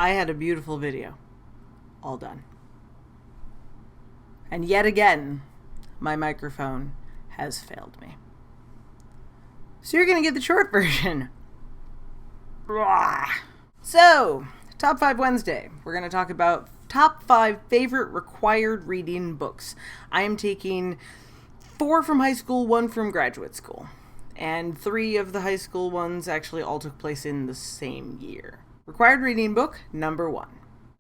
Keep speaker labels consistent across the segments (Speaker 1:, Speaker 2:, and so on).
Speaker 1: I had a beautiful video. All done. And yet again, my microphone has failed me. So you're going to get the short version. So, Top 5 Wednesday. We're going to talk about top 5 favorite required reading books. I am taking 4 from high school, 1 from graduate school. And 3 of the high school ones actually all took place in the same year. Required reading book number 1.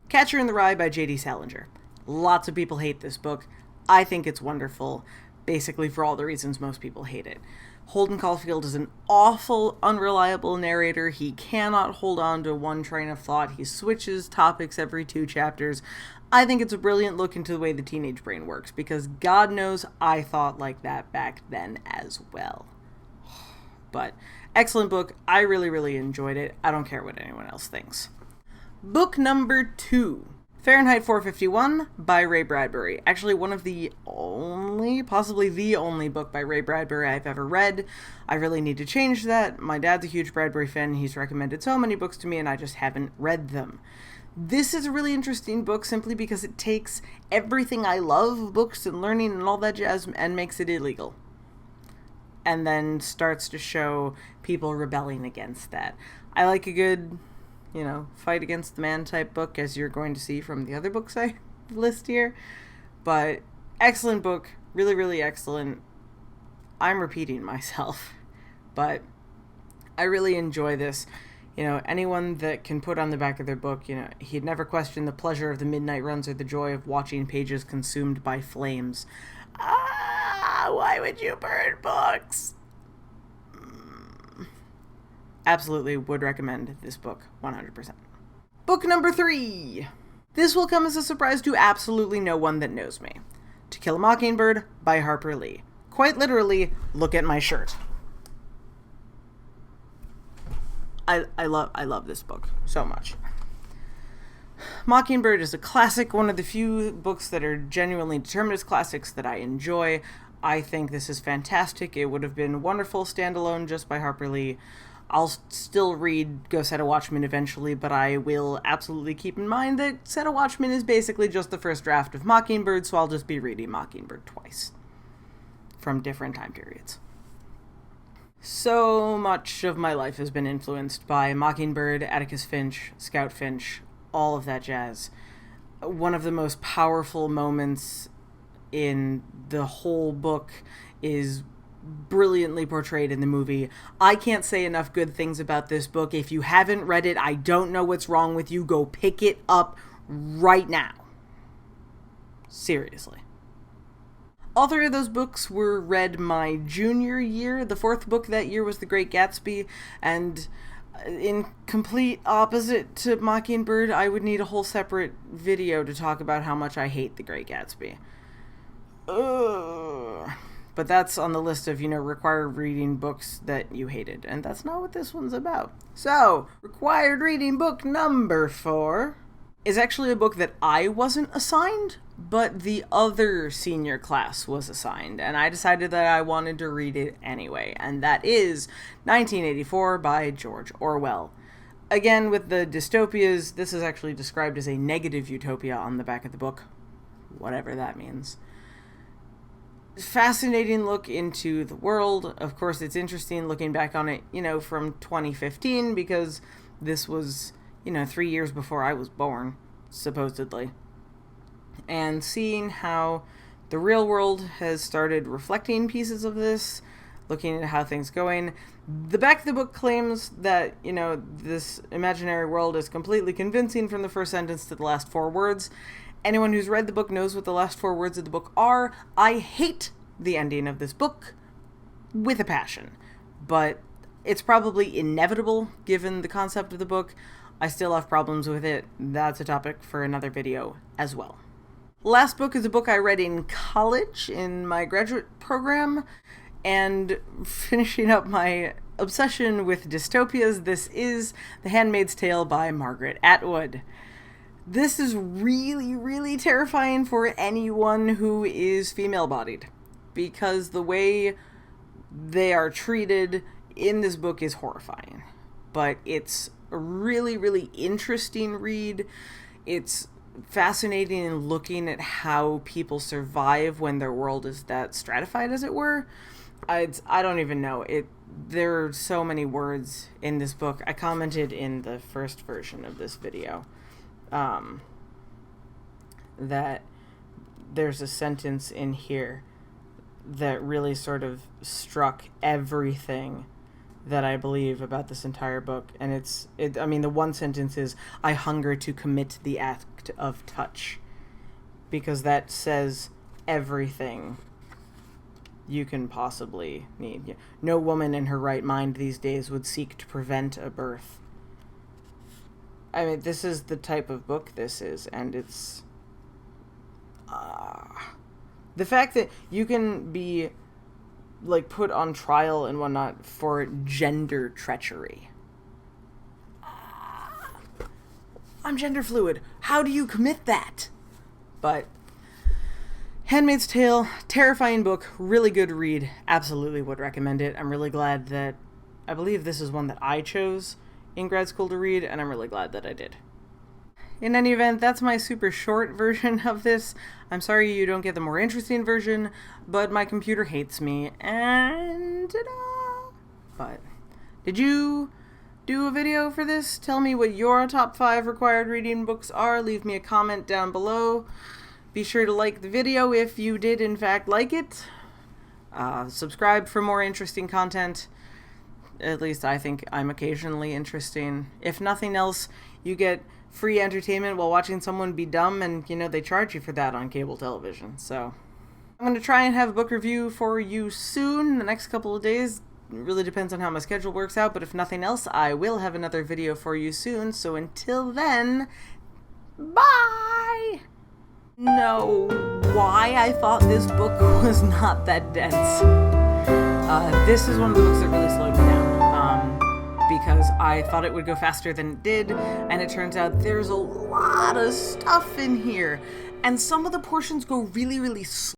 Speaker 1: Catcher in the Rye by J.D. Salinger. Lots of people hate this book. I think it's wonderful, basically for all the reasons most people hate it. Holden Caulfield is an awful, unreliable narrator. He cannot hold on to one train of thought. He switches topics every 2 chapters. I think it's a brilliant look into the way the teenage brain works, because God knows I thought like that back then as well. But excellent book. I really, really enjoyed it. I don't care what anyone else thinks. Book number 2. Fahrenheit 451 by Ray Bradbury. Actually, one of the only, possibly the only book by Ray Bradbury I've ever read. I really need to change that. My dad's a huge Bradbury fan. He's recommended so many books to me, and I just haven't read them. This is a really interesting book simply because it takes everything I love, books and learning and all that jazz, and makes it illegal. And then starts to show people rebelling against that. I like a good, fight against the man type book, as you're going to see from the other books I list here. But excellent book. Really, really excellent. I'm repeating myself, but I really enjoy this. Anyone that can put on the back of their book, he'd never question the pleasure of the midnight runs or the joy of watching pages consumed by flames. Why would you burn books? Absolutely would recommend this book 100%. Book number 3. This will come as a surprise to absolutely no one that knows me. To Kill a Mockingbird by Harper Lee. Quite literally, look at my shirt. I love this book so much. Mockingbird is a classic, one of the few books that are genuinely determined as classics that I enjoy. I think this is fantastic. It would have been wonderful standalone just by Harper Lee. I'll still read Go Set a Watchman eventually, but I will absolutely keep in mind that Set a Watchman is basically just the first draft of Mockingbird, so I'll just be reading Mockingbird twice from different time periods. So much of my life has been influenced by Mockingbird, Atticus Finch, Scout Finch, all of that jazz. One of the most powerful moments in the whole book is brilliantly portrayed in the movie. I can't say enough good things about this book. If you haven't read it, I don't know what's wrong with you. Go pick it up right now. Seriously. All 3 of those books were read my junior year. The 4th book that year was The Great Gatsby, and in complete opposite to Mockingbird, I would need a whole separate video to talk about how much I hate The Great Gatsby. But that's on the list of, required reading books that you hated, and that's not what this one's about. So, required reading book number 4 is actually a book that I wasn't assigned, but the other senior class was assigned, and I decided that I wanted to read it anyway, and that is 1984 by George Orwell. Again, with the dystopias, this is actually described as a negative utopia on the back of the book, whatever that means. Fascinating look into the world. Of course, it's interesting looking back on it, from 2015, because this was, 3 years before I was born, supposedly. And seeing how the real world has started reflecting pieces of this, looking at how things going. The back of the book claims that, this imaginary world is completely convincing from the first sentence to the last 4 words. Anyone who's read the book knows what the last 4 words of the book are. I hate the ending of this book with a passion, but it's probably inevitable given the concept of the book. I still have problems with it. That's a topic for another video as well. Last book is a book I read in college in my graduate program, and finishing up my obsession with dystopias, this is The Handmaid's Tale by Margaret Atwood. This is really, really terrifying for anyone who is female-bodied, because the way they are treated in this book is horrifying. But it's a really, really interesting read. It's fascinating in looking at how people survive when their world is that stratified, as it were. I don't even know. There are so many words in this book. I commented in the first version of this video that there's a sentence in here that really sort of struck everything that I believe about this entire book. And I mean, the one sentence is, "I hunger to commit the act of touch," because that says everything you can possibly need. No woman in her right mind these days would seek to prevent a birth. I mean, this is the type of book this is, and it's the fact that you can be like put on trial and whatnot for gender treachery. I'm gender fluid. How do you commit that? But Handmaid's Tale, terrifying book, really good read. Absolutely would recommend it. I'm really glad that I believe this is one that I chose in grad school to read, and I'm really glad that I did. In any event, that's my super short version of this. I'm sorry you don't get the more interesting version, but my computer hates me, and ta-da! But did you do a video for this? Tell me what your top 5 required reading books are. Leave me a comment down below. Be sure to like the video if you did in fact like it. Subscribe for more interesting content. At least I think I'm occasionally interesting. If nothing else, you get free entertainment while watching someone be dumb, and they charge you for that on cable television. So I'm going to try and have a book review for you soon, the next couple of days. It really depends on how my schedule works out, but if nothing else, I will have another video for you soon. So until then, bye! Know why I thought this book was not that dense. This is one of the books that really slowed me down. Because I thought it would go faster than it did, and it turns out there's a lot of stuff in here, and some of the portions go really, really slow.